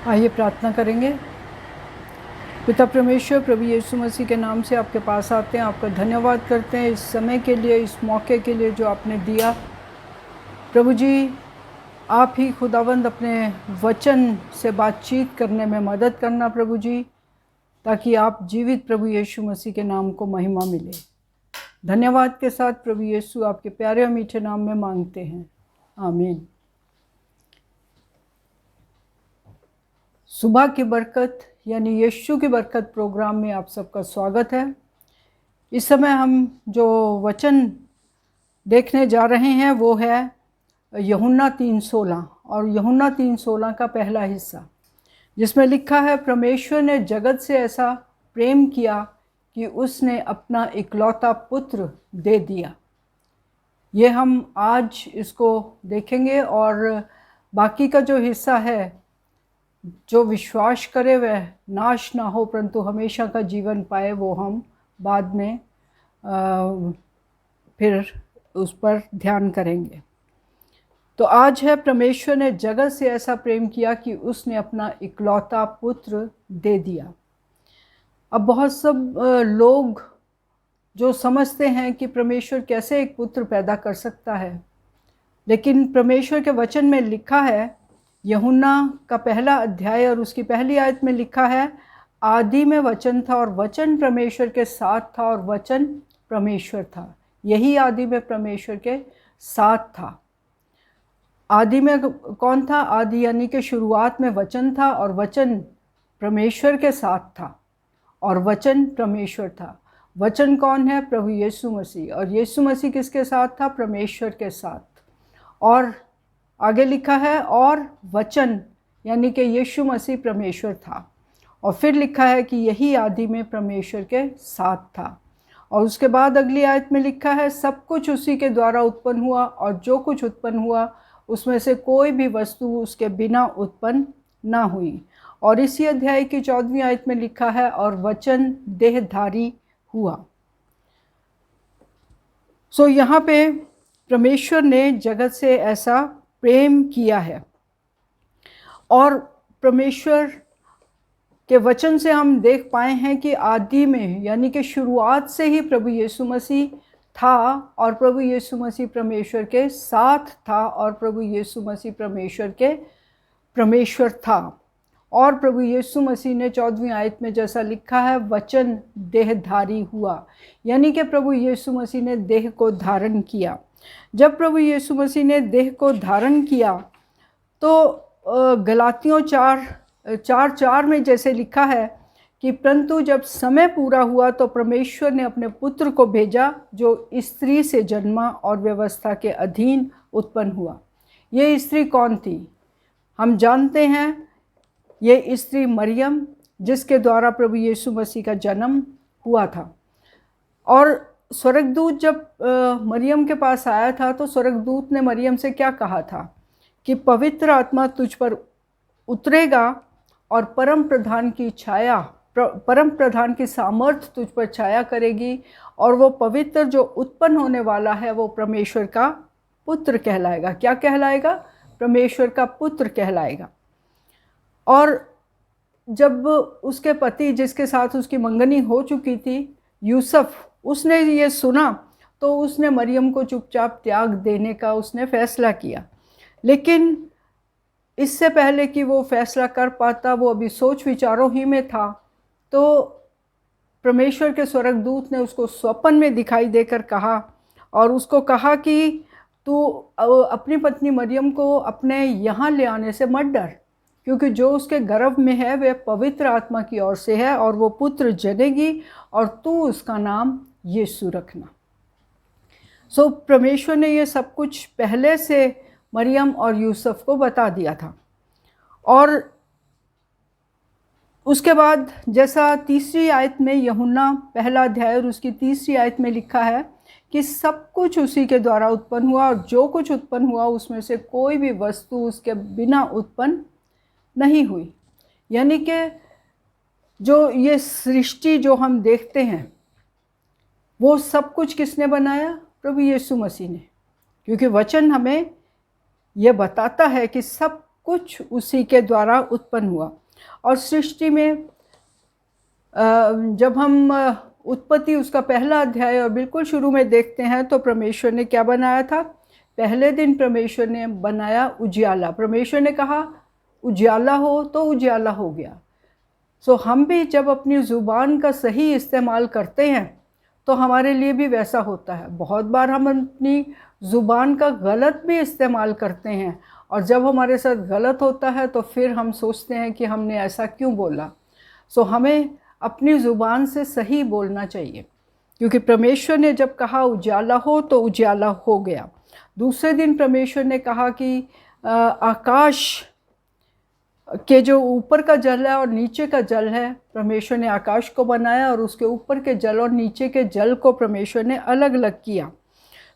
आइए प्रार्थना करेंगे। पिता परमेश्वर, प्रभु यीशु मसीह के नाम से आपके पास आते हैं, आपका धन्यवाद करते हैं इस समय के लिए, इस मौके के लिए जो आपने दिया। प्रभु जी, आप ही खुदावंद अपने वचन से बातचीत करने में मदद करना प्रभु जी, ताकि आप जीवित प्रभु यीशु मसीह के नाम को महिमा मिले। धन्यवाद के साथ प्रभु यीशु आपके प्यारे और मीठे नाम में मांगते हैं, आमीन। सुबह की बरकत यानी यीशु की बरकत प्रोग्राम में आप सबका स्वागत है। इस समय हम जो वचन देखने जा रहे हैं वो है यूहन्ना 3:16 और यूहन्ना 3:16 का पहला हिस्सा, जिसमें लिखा है, परमेश्वर ने जगत से ऐसा प्रेम किया कि उसने अपना इकलौता पुत्र दे दिया। ये हम आज इसको देखेंगे और बाकी का जो हिस्सा है, जो विश्वास करे वह नाश ना हो परंतु हमेशा का जीवन पाए, वो हम बाद में फिर उस पर ध्यान करेंगे। तो आज है, परमेश्वर ने जगत से ऐसा प्रेम किया कि उसने अपना इकलौता पुत्र दे दिया। अब बहुत सब लोग जो समझते हैं कि परमेश्वर कैसे एक पुत्र पैदा कर सकता है, लेकिन परमेश्वर के वचन में लिखा है, यूहन्ना का पहला अध्याय और उसकी पहली आयत में लिखा है, आदि में वचन था और वचन परमेश्वर के साथ था और वचन परमेश्वर था। यही आदि में परमेश्वर के साथ था। आदि में कौन था? आदि यानी कि शुरुआत में वचन था और वचन परमेश्वर के साथ था और वचन परमेश्वर था। वचन कौन है? प्रभु यीशु मसीह। और यीशु मसीह किसके साथ था? परमेश्वर के साथ। और आगे लिखा है, और वचन यानी कि यीशु मसीह परमेश्वर था। और फिर लिखा है कि यही आदि में परमेश्वर के साथ था। और उसके बाद अगली आयत में लिखा है, सब कुछ उसी के द्वारा उत्पन्न हुआ और जो कुछ उत्पन्न हुआ उसमें से कोई भी वस्तु उसके बिना उत्पन्न ना हुई। और इसी अध्याय की 14वीं आयत में लिखा है, और वचन देहधारी हुआ। सो यहाँ पे परमेश्वर ने जगत से ऐसा प्रेम किया है। और परमेश्वर के वचन से हम देख पाए हैं कि आदि में यानी कि शुरुआत से ही प्रभु यीशु मसीह था और प्रभु यीशु मसीह परमेश्वर के साथ था और प्रभु यीशु मसीह परमेश्वर था। और प्रभु यीशु मसीह ने 14वीं आयत में जैसा लिखा है, वचन देहधारी हुआ, यानी कि प्रभु यीशु मसीह ने देह को धारण किया। जब प्रभु यीशु मसीह ने देह को धारण किया तो गलातियों 4:4 में जैसे लिखा है कि परंतु जब समय पूरा हुआ तो परमेश्वर ने अपने पुत्र को भेजा जो स्त्री से जन्मा और व्यवस्था के अधीन उत्पन्न हुआ। ये स्त्री कौन थी? हम जानते हैं, ये स्त्री मरियम, जिसके द्वारा प्रभु यीशु मसीह का जन्म हुआ था। और स्वर्गदूत जब मरियम के पास आया था तो स्वर्गदूत ने मरियम से क्या कहा था कि पवित्र आत्मा तुझ पर उतरेगा और परम प्रधान की सामर्थ तुझ पर छाया करेगी और वो पवित्र जो उत्पन्न होने वाला है वो परमेश्वर का पुत्र कहलाएगा। क्या कहलाएगा? परमेश्वर का पुत्र कहलाएगा। और जब उसके पति, जिसके साथ उसकी मंगनी हो चुकी थी, यूसुफ, उसने ये सुना तो उसने मरियम को चुपचाप त्याग देने का उसने फैसला किया। लेकिन इससे पहले कि वो फैसला कर पाता, वो अभी सोच विचारों ही में था, तो परमेश्वर के स्वर्गदूत ने उसको स्वप्न में दिखाई देकर कहा और उसको कहा कि तू अपनी पत्नी मरियम को अपने यहाँ ले आने से मत डर, क्योंकि जो उसके गर्भ में है वह पवित्र आत्मा की ओर से है और वो पुत्र जनेगी और तू उसका नाम यीशु रखना। सो परमेश्वर ने ये सब कुछ पहले से मरियम और यूसुफ को बता दिया था। और उसके बाद जैसा तीसरी आयत में, यूहन्ना पहला अध्याय और उसकी तीसरी आयत में लिखा है कि सब कुछ उसी के द्वारा उत्पन्न हुआ और जो कुछ उत्पन्न हुआ उसमें से कोई भी वस्तु उसके बिना उत्पन्न नहीं हुई। यानी कि जो ये सृष्टि जो हम देखते हैं वो सब कुछ किसने बनाया? प्रभु यीशु मसीह ने। क्योंकि वचन हमें यह बताता है कि सब कुछ उसी के द्वारा उत्पन्न हुआ। और सृष्टि में जब हम उत्पत्ति उसका पहला अध्याय और बिल्कुल शुरू में देखते हैं तो परमेश्वर ने क्या बनाया था? पहले दिन परमेश्वर ने बनाया उजियाला। परमेश्वर ने कहा उजियाला हो तो उजियाला हो गया। सो हम भी जब अपनी ज़ुबान का सही इस्तेमाल करते हैं तो हमारे लिए भी वैसा होता है। बहुत बार हम अपनी ज़ुबान का गलत भी इस्तेमाल करते हैं, और जब हमारे साथ गलत होता है तो फिर हम सोचते हैं कि हमने ऐसा क्यों बोला। सो हमें अपनी ज़ुबान से सही बोलना चाहिए, क्योंकि परमेश्वर ने जब कहा उजाला हो तो उजाला हो गया। दूसरे दिन परमेश्वर ने कहा कि आकाश के जो ऊपर का जल है और नीचे का जल है, परमेश्वर ने आकाश को बनाया और उसके ऊपर के जल और नीचे के जल को परमेश्वर ने अलग अलग किया।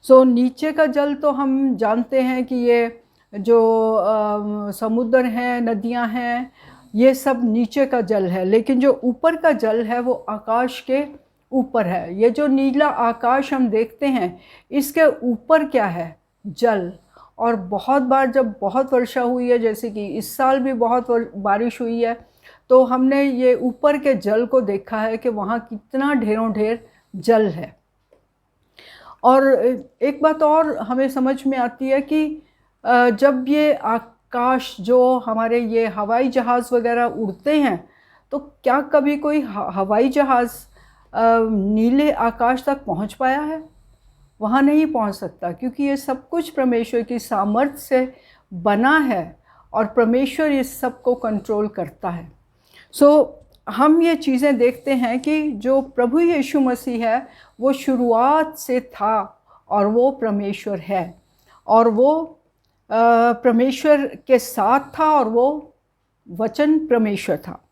सो नीचे का जल तो हम जानते हैं कि ये जो समुद्र हैं, नदियां हैं, ये सब नीचे का जल है। लेकिन जो ऊपर का जल है वो आकाश के ऊपर है। ये जो नीला आकाश हम देखते हैं, इसके ऊपर क्या है? जल। और बहुत बार जब बहुत वर्षा हुई है, जैसे कि इस साल भी बहुत बारिश हुई है, तो हमने ये ऊपर के जल को देखा है कि वहाँ कितना ढेरों ढेर जल है। और एक बात और हमें समझ में आती है कि जब ये आकाश जो हमारे ये हवाई जहाज़ वगैरह उड़ते हैं, तो क्या कभी कोई हवाई जहाज़ नीले आकाश तक पहुंच पाया है? वहाँ नहीं पहुंच सकता, क्योंकि ये सब कुछ परमेश्वर की सामर्थ्य से बना है और परमेश्वर इस सब को कंट्रोल करता है। सो हम ये चीज़ें देखते हैं कि जो प्रभु यीशु मसीह है वो शुरुआत से था और वो परमेश्वर है, और वो परमेश्वर के साथ था और वो वचन परमेश्वर था।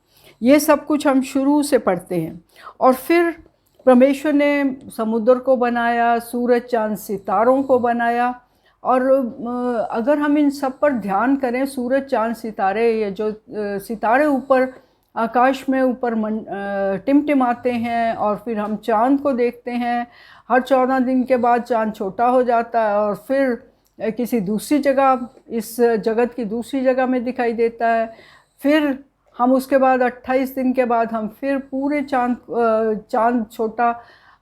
ये सब कुछ हम शुरू से पढ़ते हैं। और फिर परमेश्वर ने समुद्र को बनाया, सूरज चांद सितारों को बनाया। और अगर हम इन सब पर ध्यान करें, सूरज चांद सितारे, ये जो सितारे ऊपर आकाश में ऊपर टिमटिमाते हैं, और फिर हम चांद को देखते हैं। हर 14 दिन के बाद चांद छोटा हो जाता है और फिर किसी दूसरी जगह, इस जगत की दूसरी जगह में दिखाई देता है। फिर हम उसके बाद 28 दिन के बाद हम फिर पूरे चांद छोटा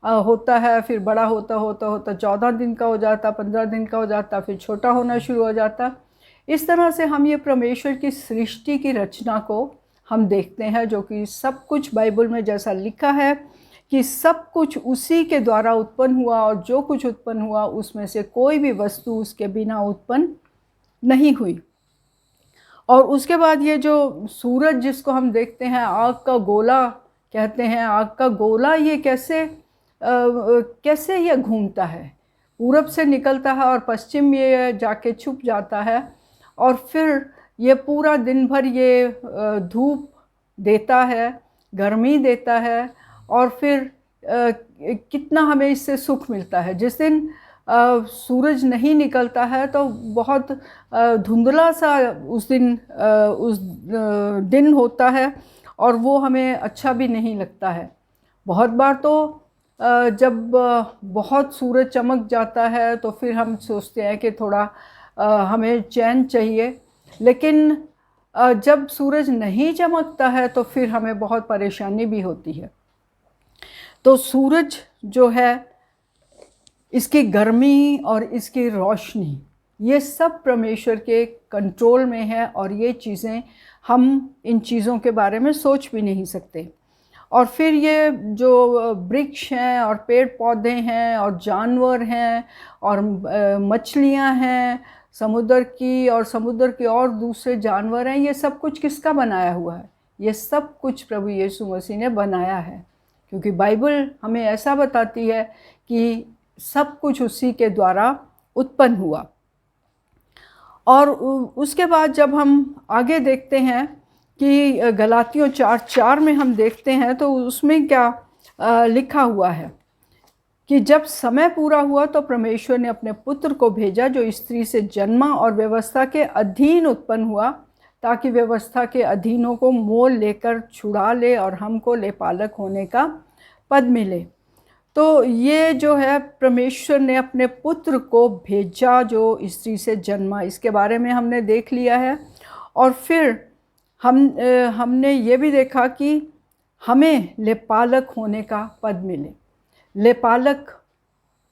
होता है, फिर बड़ा होता होता होता 14 दिन का हो जाता, 15 दिन का हो जाता, फिर छोटा होना शुरू हो जाता। इस तरह से हम ये परमेश्वर की सृष्टि की रचना को हम देखते हैं, जो कि सब कुछ बाइबल में जैसा लिखा है कि सब कुछ उसी के द्वारा उत्पन्न हुआ, और जो कुछ उत्पन्न हुआ उसमें से कोई भी वस्तु उसके बिना उत्पन्न नहीं हुई। और उसके बाद ये जो सूरज जिसको हम देखते हैं, आग का गोला कहते हैं, आग का गोला, ये कैसे ये घूमता है? पूरब से निकलता है और पश्चिम ये जाके छुप जाता है, और फिर ये पूरा दिन भर ये धूप देता है, गर्मी देता है, और फिर कितना हमें इससे सुख मिलता है। जिस दिन सूरज नहीं निकलता है तो बहुत धुंधला सा उस दिन होता है, और वो हमें अच्छा भी नहीं लगता है। बहुत बार तो जब बहुत सूरज चमक जाता है तो फिर हम सोचते हैं कि थोड़ा हमें चैन चाहिए, लेकिन जब सूरज नहीं चमकता है तो फिर हमें बहुत परेशानी भी होती है। तो सूरज जो है, इसकी गर्मी और इसकी रोशनी, ये सब परमेश्वर के कंट्रोल में है, और ये चीज़ें हम इन चीज़ों के बारे में सोच भी नहीं सकते। और फिर ये जो वृक्ष हैं और पेड़ पौधे हैं और जानवर हैं और मछलियां हैं समुद्र की, और समुद्र के और दूसरे जानवर हैं, ये सब कुछ किसका बनाया हुआ है? ये सब कुछ प्रभु यीशु मसीह ने बनाया है, क्योंकि बाइबल हमें ऐसा बताती है कि सब कुछ उसी के द्वारा उत्पन्न हुआ। और उसके बाद जब हम आगे देखते हैं कि गलातियों 4:4 में हम देखते हैं, तो उसमें क्या लिखा हुआ है कि जब समय पूरा हुआ तो परमेश्वर ने अपने पुत्र को भेजा, जो स्त्री से जन्मा और व्यवस्था के अधीन उत्पन्न हुआ, ताकि व्यवस्था के अधीनों को मोल लेकर छुड़ा ले और हमको लेपालक होने का पद मिले। तो ये जो है, परमेश्वर ने अपने पुत्र को भेजा जो स्त्री से जन्मा, इसके बारे में हमने देख लिया है। और फिर हमने ये भी देखा कि हमें लेपालक होने का पद मिले। लेपालक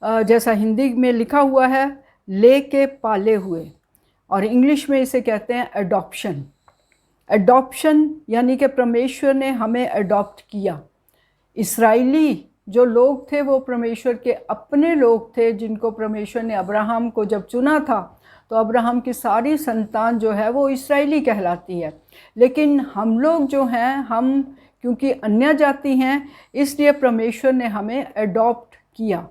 जैसा हिंदी में लिखा हुआ है, ले के पाले हुए, और इंग्लिश में इसे कहते हैं एडॉप्शन। एडॉप्शन यानी कि परमेश्वर ने हमें एडॉप्ट किया। इस्राएली जो लोग थे वो परमेश्वर के अपने लोग थे, जिनको परमेश्वर ने अब्राहम को जब चुना था तो अब्राहम की सारी संतान जो है वो इस्राएली कहलाती है। लेकिन हम लोग जो हैं, हम क्योंकि अन्य जाति हैं, इसलिए परमेश्वर ने हमें एडॉप्ट किया,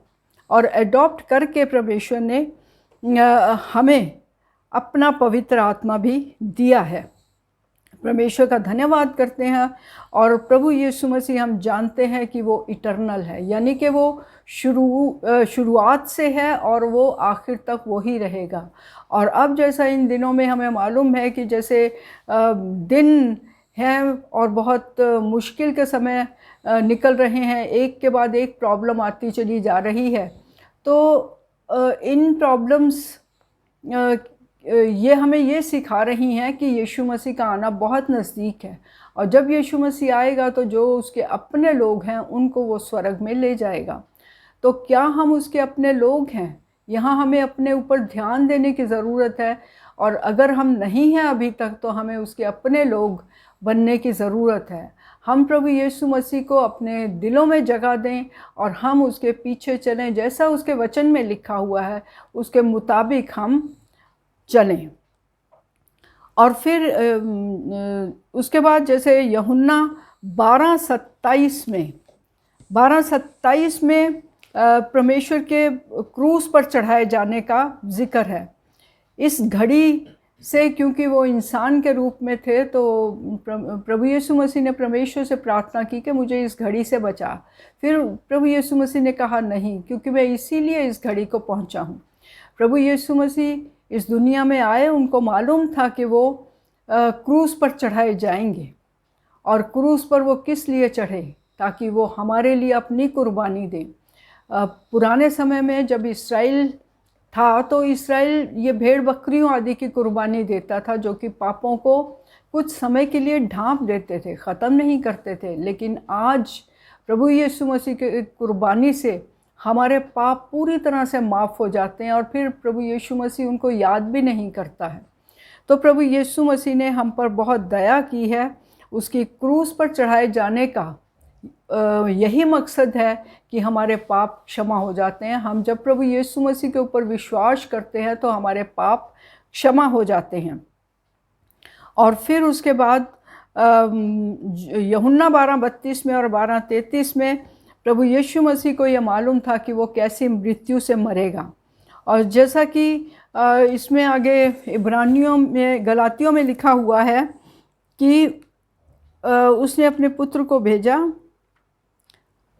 और एडॉप्ट करके परमेश्वर ने हमें अपना पवित्र आत्मा भी दिया है। परमेश्वर का धन्यवाद करते हैं। और प्रभु यीशु मसीह हम जानते हैं कि वो इटर्नल है, यानी कि वो शुरुआत से है और वो आखिर तक वो ही रहेगा। और अब जैसा इन दिनों में हमें मालूम है कि जैसे दिन हैं और बहुत मुश्किल के समय निकल रहे हैं, एक के बाद एक प्रॉब्लम आती चली जा रही है, तो इन प्रॉब्लम्स ये हमें ये सिखा रही हैं कि यीशु मसीह का आना बहुत नज़दीक है, और जब यीशु मसीह आएगा तो जो उसके अपने लोग हैं उनको वो स्वर्ग में ले जाएगा। तो क्या हम उसके अपने लोग हैं? यहाँ हमें अपने ऊपर ध्यान देने की ज़रूरत है, और अगर हम नहीं हैं अभी तक तो हमें उसके अपने लोग बनने की ज़रूरत है। हम प्रभु यीशु मसीह को अपने दिलों में जगह दें और हम उसके पीछे चलें, जैसा उसके वचन में लिखा हुआ है उसके मुताबिक हम चलें। और फिर उसके बाद जैसे यूहन्ना 12:27 में परमेश्वर के क्रूस पर चढ़ाए जाने का जिक्र है। इस घड़ी से, क्योंकि वो इंसान के रूप में थे, तो प्रभु यीशु मसीह ने परमेश्वर से प्रार्थना की कि मुझे इस घड़ी से बचा। फिर प्रभु यीशु मसीह ने कहा नहीं, क्योंकि मैं इसीलिए इस घड़ी को पहुंचा हूँ। प्रभु यीशु मसीह इस दुनिया में आए, उनको मालूम था कि वो क्रूस पर चढ़ाए जाएंगे, और क्रूस पर वो किस लिए चढ़े? ताकि वो हमारे लिए अपनी कुर्बानी दें। पुराने समय में जब इसराइल था तो इसराइल ये भेड़ बकरियों आदि की कुर्बानी देता था, जो कि पापों को कुछ समय के लिए ढांप देते थे, ख़त्म नहीं करते थे। लेकिन आज प्रभु यीशु मसीह की कुर्बानी से हमारे पाप पूरी तरह से माफ़ हो जाते हैं, और फिर प्रभु यीशु मसीह उनको याद भी नहीं करता है। तो प्रभु यीशु मसीह ने हम पर बहुत दया की है। उसकी क्रूस पर चढ़ाए जाने का यही मकसद है कि हमारे पाप क्षमा हो जाते हैं। हम जब प्रभु यीशु मसीह के ऊपर विश्वास करते हैं तो हमारे पाप क्षमा हो जाते हैं। और फिर उसके बाद यूहन्ना 12:32 में और 12:33 में प्रभु यीशु मसीह को यह मालूम था कि वो कैसी मृत्यु से मरेगा। और जैसा कि इसमें आगे इब्रानियों में, गलातियों में लिखा हुआ है कि उसने अपने पुत्र को भेजा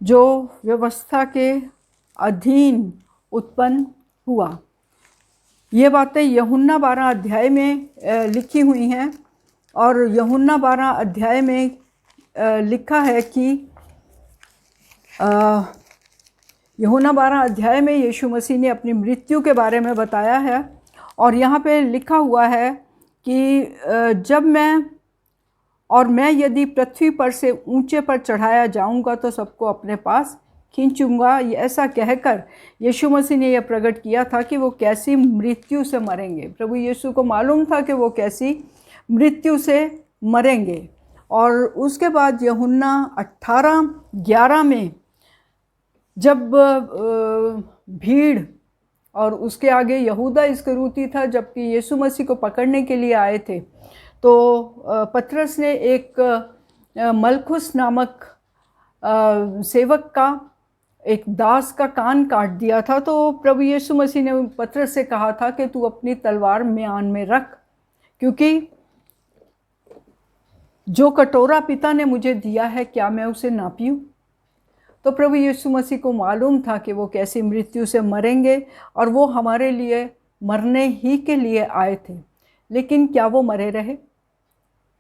जो व्यवस्था के अधीन उत्पन्न हुआ। ये बातें यूहन्ना 12 अध्याय में लिखी हुई हैं, और यूहन्ना 12 अध्याय में लिखा है कि यूहन्ना 12 अध्याय में यीशु मसीह ने अपनी मृत्यु के बारे में बताया है। और यहाँ पे लिखा हुआ है कि जब मैं यदि पृथ्वी पर से ऊंचे पर चढ़ाया जाऊंगा तो सबको अपने पास खींचूंगा। ऐसा कहकर यीशु मसीह ने यह प्रकट किया था कि वो कैसी मृत्यु से मरेंगे। प्रभु यीशु को मालूम था कि वो कैसी मृत्यु से मरेंगे। और उसके बाद यूहन्ना 18:11 में जब भीड़ और उसके आगे यहूदा इस्करियोती था, जबकि यीशु मसीह को पकड़ने के लिए आए थे, तो पतरस ने एक मलखुस नामक सेवक का, एक दास का कान काट दिया था। तो प्रभु यीशु मसीह ने पतरस से कहा था कि तू अपनी तलवार म्यान में रख, क्योंकि जो कटोरा पिता ने मुझे दिया है क्या मैं उसे ना पीऊं? तो प्रभु यीशु मसीह को मालूम था कि वो कैसी मृत्यु से मरेंगे, और वो हमारे लिए मरने ही के लिए आए थे। लेकिन क्या वो मरे रहे?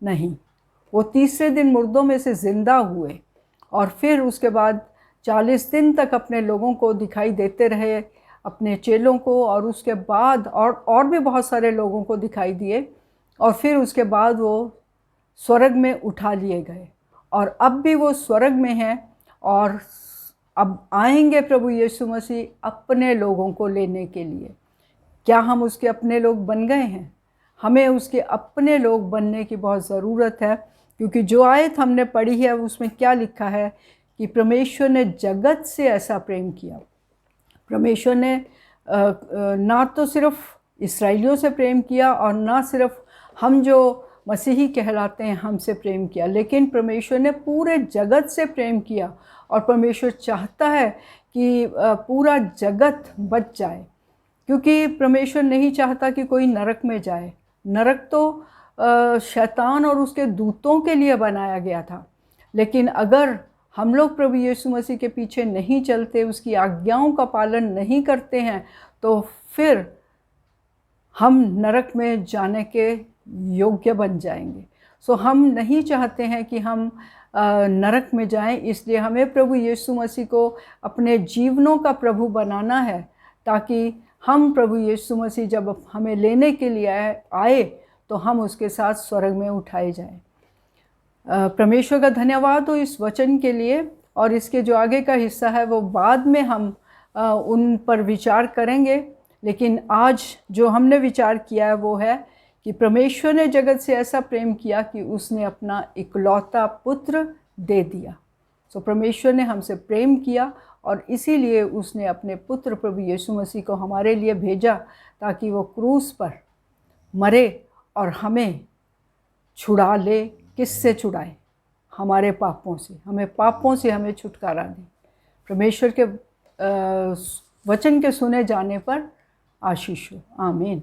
नहीं, वो तीसरे दिन मुर्दों में से ज़िंदा हुए, और फिर उसके बाद 40 दिन तक अपने लोगों को दिखाई देते रहे, अपने चेलों को, और उसके बाद और भी बहुत सारे लोगों को दिखाई दिए। और फिर उसके बाद वो स्वर्ग में उठा लिए गए, और अब भी वो स्वर्ग में हैं, और अब आएंगे प्रभु यीशु मसीह अपने लोगों को लेने के लिए। क्या हम उसके अपने लोग बन गए हैं? हमें उसके अपने लोग बनने की बहुत ज़रूरत है, क्योंकि जो आयत हमने पढ़ी है उसमें क्या लिखा है कि परमेश्वर ने जगत से ऐसा प्रेम किया। परमेश्वर ने ना तो सिर्फ इस्राएलियों से प्रेम किया और ना सिर्फ हम जो मसीही कहलाते हैं हमसे प्रेम किया, लेकिन परमेश्वर ने पूरे जगत से प्रेम किया। और परमेश्वर चाहता है कि पूरा जगत बच जाए, क्योंकि परमेश्वर नहीं चाहता कि कोई नरक में जाए। नरक तो शैतान और उसके दूतों के लिए बनाया गया था, लेकिन अगर हम लोग प्रभु यीशु मसीह के पीछे नहीं चलते, उसकी आज्ञाओं का पालन नहीं करते हैं, तो फिर हम नरक में जाने के योग्य बन जाएंगे। सो हम नहीं चाहते हैं कि हम नरक में जाएं, इसलिए हमें प्रभु यीशु मसीह को अपने जीवनों का प्रभु बनाना है, ताकि हम प्रभु यीशु मसीह जब हमें लेने के लिए आए तो हम उसके साथ स्वर्ग में उठाए जाएं। परमेश्वर का धन्यवाद हो इस वचन के लिए, और इसके जो आगे का हिस्सा है वो बाद में हम उन पर विचार करेंगे। लेकिन आज जो हमने विचार किया है वो है कि परमेश्वर ने जगत से ऐसा प्रेम किया कि उसने अपना इकलौता पुत्र दे दिया। सो परमेश्वर ने हमसे प्रेम किया, और इसीलिए उसने अपने पुत्र प्रभु यीशु मसीह को हमारे लिए भेजा, ताकि वो क्रूस पर मरे और हमें छुड़ा ले। किससे छुड़ाए? हमारे पापों से। हमें पापों से हमें छुटकारा दे। परमेश्वर के वचन के सुने जाने पर आशीष हो। आमीन।